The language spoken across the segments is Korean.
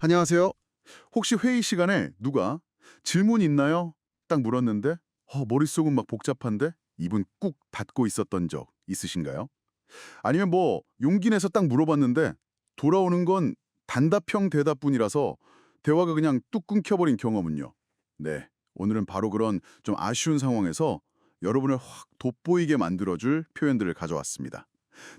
안녕하세요. 혹시 회의 시간에 누가 질문 있나요? 딱 물었는데 머릿속은 막 복잡한데 입은 꾹 닫고 있었던 적 있으신가요? 아니면 용기 내서 딱 물어봤는데 돌아오는 건 단답형 대답뿐이라서 대화가 그냥 뚝 끊겨버린 경험은요? 네, 오늘은 바로 그런 좀 아쉬운 상황에서 여러분을 확 돋보이게 만들어줄 표현들을 가져왔습니다.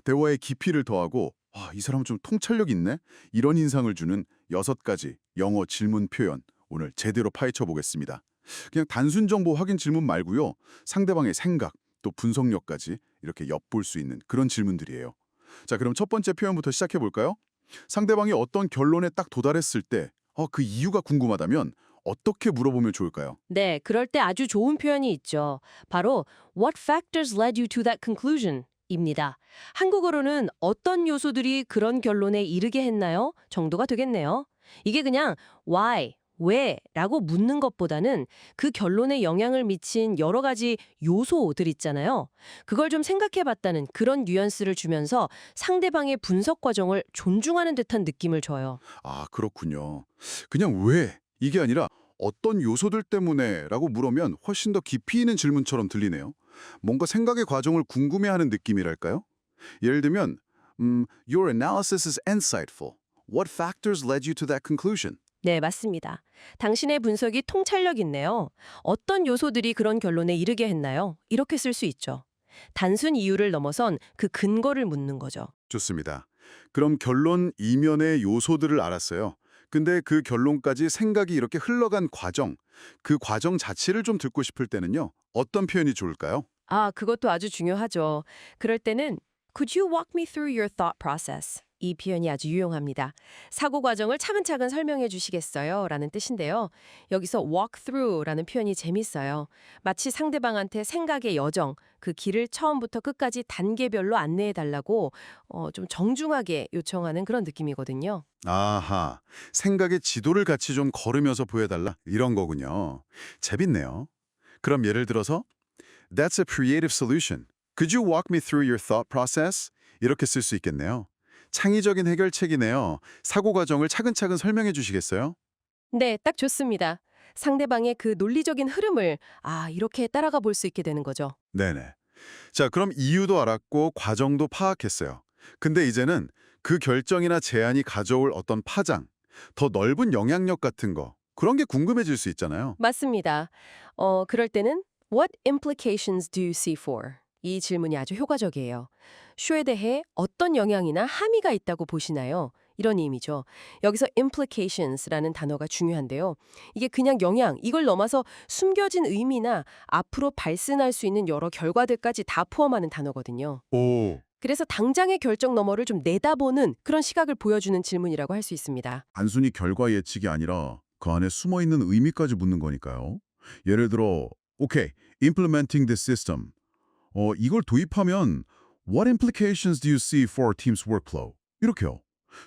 대화의 깊이를 더하고 이 사람은 좀 통찰력 있네? 이런 인상을 주는 6가지 영어 질문 표현 오늘 제대로 파헤쳐 보겠습니다. 그냥 단순 정보 확인 질문 말고요. 상대방의 생각, 또 분석력까지 이렇게 엿볼 수 있는 그런 질문들이에요. 자, 그럼 첫 번째 표현부터 시작해 볼까요? 상대방이 어떤 결론에 딱 도달했을 때 그 이유가 궁금하다면 어떻게 물어보면 좋을까요? 네, 그럴 때 아주 좋은 표현이 있죠. 바로 What factors led you to that conclusion? 입니다. 한국어로는 어떤 요소들이 그런 결론에 이르게 했나요? 정도가 되겠네요. 이게 그냥 why, 왜 라고 묻는 것보다는 그 결론에 영향을 미친 여러 가지 요소들 있잖아요. 그걸 좀 생각해 봤다는 그런 뉘앙스를 주면서 상대방의 분석 과정을 존중하는 듯한 느낌을 줘요. 아, 그렇군요. 그냥 왜? 이게 아니라 어떤 요소들 때문에라고 물으면 훨씬 더 깊이 있는 질문처럼 들리네요. 뭔가 생각의 과정을 궁금해하는 느낌이랄까요? 예를 들면, Your analysis is insightful. What factors led you to that conclusion? 네, 맞습니다. 당신의 분석이 통찰력 있네요. 어떤 요소들이 그런 결론에 이르게 했나요? 이렇게 쓸 수 있죠. 단순 이유를 넘어선 그 근거를 묻는 거죠. 좋습니다. 그럼 결론 이면의 요소들을 알았어요. 근데 그 결론까지 생각이 이렇게 흘러간 과정, 그 과정 자체를 좀 듣고 싶을 때는요. 어떤 표현이 좋을까요? 아, 그것도 아주 중요하죠. 그럴 때는 Could you walk me through your thought process? 이 표현이 아주 유용합니다. 사고 과정을 차근차근 설명해 주시겠어요? 라는 뜻인데요. 여기서 walk through라는 표현이 재밌어요. 마치 상대방한테 생각의 여정, 그 길을 처음부터 끝까지 단계별로 안내해 달라고 좀 정중하게 요청하는 그런 느낌이거든요. 아하, 생각의 지도를 같이 좀 걸으면서 보여달라 이런 거군요. 재밌네요. 그럼 예를 들어서 That's a creative solution. Could you walk me through your thought process? 이렇게 쓸 수 있겠네요. 창의적인 해결책이네요. 사고 과정을 차근차근 설명해 주시겠어요? 네, 딱 좋습니다. 상대방의 그 논리적인 흐름을 이렇게 따라가 볼 수 있게 되는 거죠. 네네. 자, 그럼 이유도 알았고 과정도 파악했어요. 근데 이제는 그 결정이나 제안이 가져올 어떤 파장, 더 넓은 영향력 같은 거, 그런 게 궁금해질 수 있잖아요. 맞습니다. 그럴 때는 What implications do you see for? 이 질문이 아주 효과적이에요. 쇼에 대해 어떤 영향이나 함의가 있다고 보시나요? 이런 의미죠. 여기서 implications라는 단어가 중요한데요. 이게 그냥 영향, 이걸 넘어서 숨겨진 의미나 앞으로 발생할 수 있는 여러 결과들까지 다 포함하는 단어거든요. 오, 그래서 당장의 결정 너머를 좀 내다보는 그런 시각을 보여주는 질문이라고 할 수 있습니다. 단순히 결과 예측이 아니라 그 안에 숨어 있는 의미까지 묻는 거니까요. 예를 들어, 오케이, implementing this system. 이걸 도입하면 What implications do you see for our team's workflow? 이렇게요.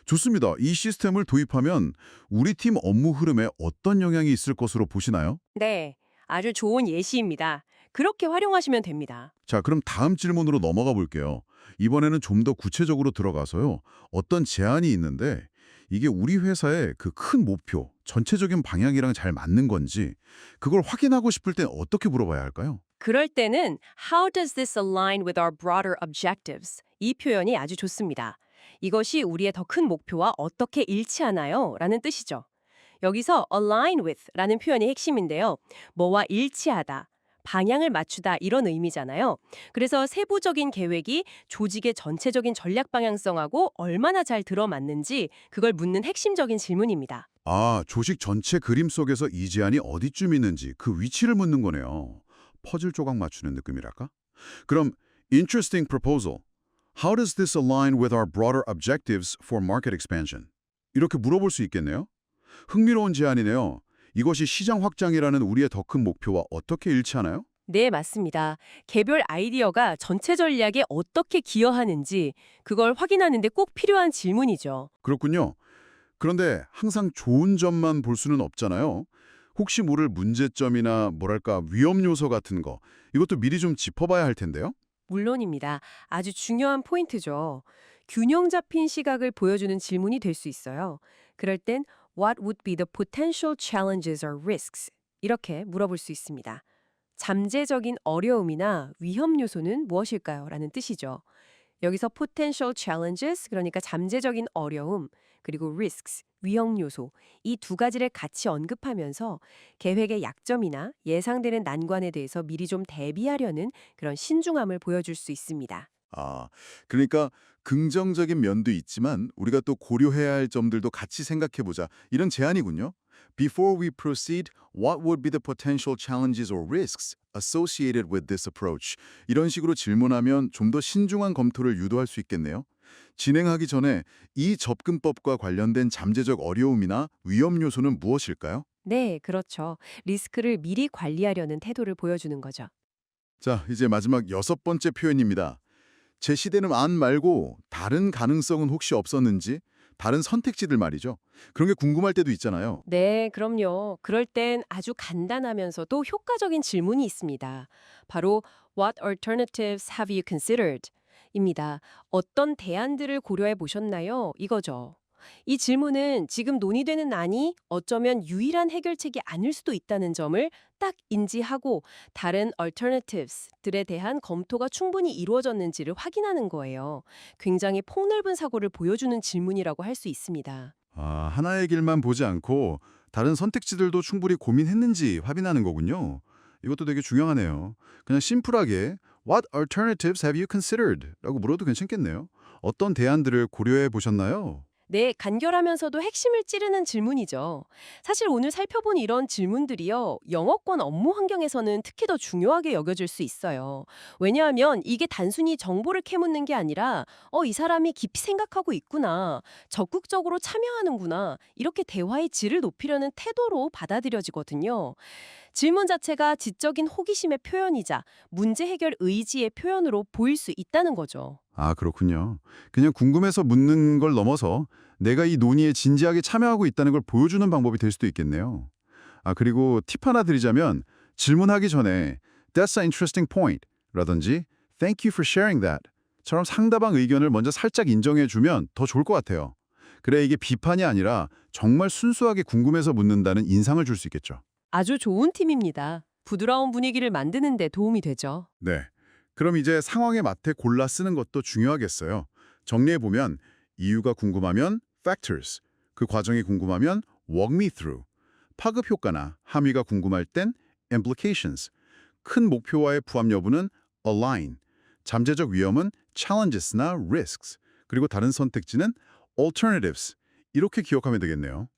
좋습니다. 이 시스템을 도입하면 우리 팀 업무 흐름에 어떤 영향이 있을 것으로 보시나요? 네, 아주 좋은 예시입니다. 그렇게 활용하시면 됩니다. 자, 그럼 다음 질문으로 넘어가 볼게요. 이번에는 좀 더 구체적으로 들어가서요. 어떤 제안이 있는데 이게 우리 회사의 그 큰 목표, 전체적인 방향이랑 잘 맞는 건지 그걸 확인하고 싶을 땐 어떻게 물어봐야 할까요? 그럴 때는 How does this align with our broader objectives? 이 표현이 아주 좋습니다. 이것이 우리의 더 큰 목표와 어떻게 일치하나요? 라는 뜻이죠. 여기서 align with 라는 표현이 핵심인데요. 뭐와 일치하다, 방향을 맞추다 이런 의미잖아요. 그래서 세부적인 계획이 조직의 전체적인 전략 방향성하고 얼마나 잘 들어맞는지 그걸 묻는 핵심적인 질문입니다. 아, 조직 전체 그림 속에서 이 제안이 어디쯤 있는지 그 위치를 묻는 거네요. 퍼즐 조각 맞추는 느낌이랄까? 그럼 interesting proposal. How does this align with our broader objectives for market expansion? 이렇게 물어볼 수 있겠네요. 흥미로운 제안이네요. 이것이 시장 확장이라는 우리의 더 큰 목표와 어떻게 일치하나요? 네, 맞습니다. 개별 아이디어가 전체 전략에 어떻게 기여하는지 그걸 확인하는 데 꼭 필요한 질문이죠. 그렇군요. 그런데 항상 좋은 점만 볼 수는 없잖아요. 혹시 모를 문제점이나 뭐랄까 위험 요소 같은 거 이것도 미리 좀 짚어봐야 할 텐데요. 물론입니다. 아주 중요한 포인트죠. 균형 잡힌 시각을 보여주는 질문이 될 수 있어요. 그럴 땐 What would be the potential challenges or risks? 이렇게 물어볼 수 있습니다. 잠재적인 어려움이나 위험 요소는 무엇일까요? 라는 뜻이죠. 여기서 potential challenges, 그러니까 잠재적인 어려움, 그리고 risks, 위험 요소, 이 두 가지를 같이 언급하면서 계획의 약점이나 예상되는 난관에 대해서 미리 좀 대비하려는 그런 신중함을 보여줄 수 있습니다. 아, 그러니까 긍정적인 면도 있지만 우리가 또 고려해야 할 점들도 같이 생각해 보자. 이런 제안이군요. Before we proceed, what would be the potential challenges or risks associated with this approach? 이런 식으로 질문하면 좀 더 신중한 검토를 유도할 수 있겠네요. 진행하기 전에 이 접근법과 관련된 잠재적 어려움이나 위험 요소는 무엇일까요? 네, 그렇죠. 리스크를 미리 관리하려는 태도를 보여주는 거죠. 자, 이제 마지막 6번째 표현입니다. 제시되는 안 말고 다른 가능성은 혹시 없었는지, 다른 선택지들 말이죠. 그런 게 궁금할 때도 있잖아요. 네, 그럼요. 그럴 땐 아주 간단하면서도 효과적인 질문이 있습니다. 바로 What alternatives have you considered? 입니다. 어떤 대안들을 고려해 보셨나요? 이거죠. 이 질문은 지금 논의되는 안이 어쩌면 유일한 해결책이 아닐 수도 있다는 점을 딱 인지하고 다른 alternatives들에 대한 검토가 충분히 이루어졌는지를 확인하는 거예요. 굉장히 폭넓은 사고를 보여주는 질문이라고 할 수 있습니다. 아, 하나의 길만 보지 않고 다른 선택지들도 충분히 고민했는지 확인하는 거군요. 이것도 되게 중요하네요. 그냥 심플하게 What alternatives have you considered? 라고 물어도 괜찮겠네요. 어떤 대안들을 고려해 보셨나요? 네, 간결하면서도 핵심을 찌르는 질문이죠. 사실 오늘 살펴본 이런 질문들이요, 영어권 업무 환경에서는 특히 더 중요하게 여겨질 수 있어요. 왜냐하면 이게 단순히 정보를 캐묻는 게 아니라, 이 사람이 깊이 생각하고 있구나, 적극적으로 참여하는구나, 이렇게 대화의 질을 높이려는 태도로 받아들여지거든요. 질문 자체가 지적인 호기심의 표현이자 문제 해결 의지의 표현으로 보일 수 있다는 거죠. 아, 그렇군요. 그냥 궁금해서 묻는 걸 넘어서 내가 이 논의에 진지하게 참여하고 있다는 걸 보여주는 방법이 될 수도 있겠네요. 아, 그리고 팁 하나 드리자면 질문하기 전에 That's an interesting point 라든지 Thank you for sharing that 처럼 상대방 의견을 먼저 살짝 인정해 주면 더 좋을 것 같아요. 그래 이게 비판이 아니라 정말 순수하게 궁금해서 묻는다는 인상을 줄 수 있겠죠. 아주 좋은 팀입니다. 부드러운 분위기를 만드는 데 도움이 되죠. 네. 그럼 이제 상황에 맞게 골라 쓰는 것도 중요하겠어요. 정리해보면 이유가 궁금하면 factors, 그 과정이 궁금하면 walk me through, 파급 효과나 함의가 궁금할 땐 implications, 큰 목표와의 부합 여부는 align, 잠재적 위험은 challenges나 risks, 그리고 다른 선택지는 alternatives, 이렇게 기억하면 되겠네요.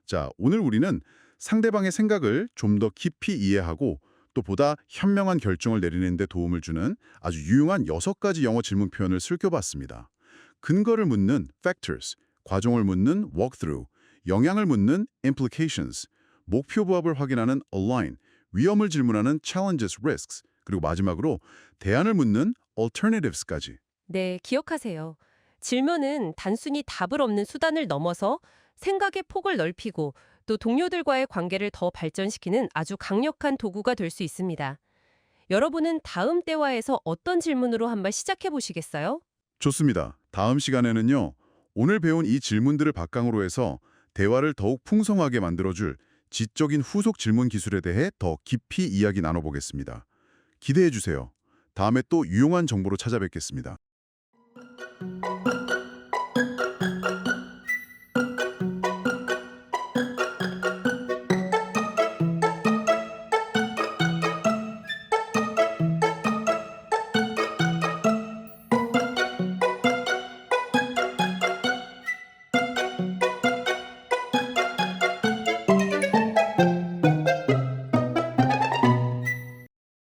자, 오늘 우리는 상대방의 생각을 좀 더 깊이 이해하고 또 보다 현명한 결정을 내리는 데 도움을 주는 아주 유용한 6가지 영어 질문 표현을 살펴봤습니다. 근거를 묻는 factors, 과정을 묻는 walkthrough, 영향을 묻는 implications, 목표 부합을 확인하는 align, 위험을 질문하는 challenges, risks, 그리고 마지막으로 대안을 묻는 alternatives까지. 네, 기억하세요. 질문은 단순히 답을 얻는 수단을 넘어서 생각의 폭을 넓히고 또 동료들과의 관계를 더 발전시키는 아주 강력한 도구가 될 수 있습니다. 여러분은 다음 대화에서 어떤 질문으로 한번 시작해 보시겠어요? 좋습니다. 다음 시간에는요. 오늘 배운 이 질문들을 바탕으로 해서 대화를 더욱 풍성하게 만들어줄 지적인 후속 질문 기술에 대해 더 깊이 이야기 나눠보겠습니다. 기대해 주세요. 다음에 또 유용한 정보로 찾아뵙겠습니다.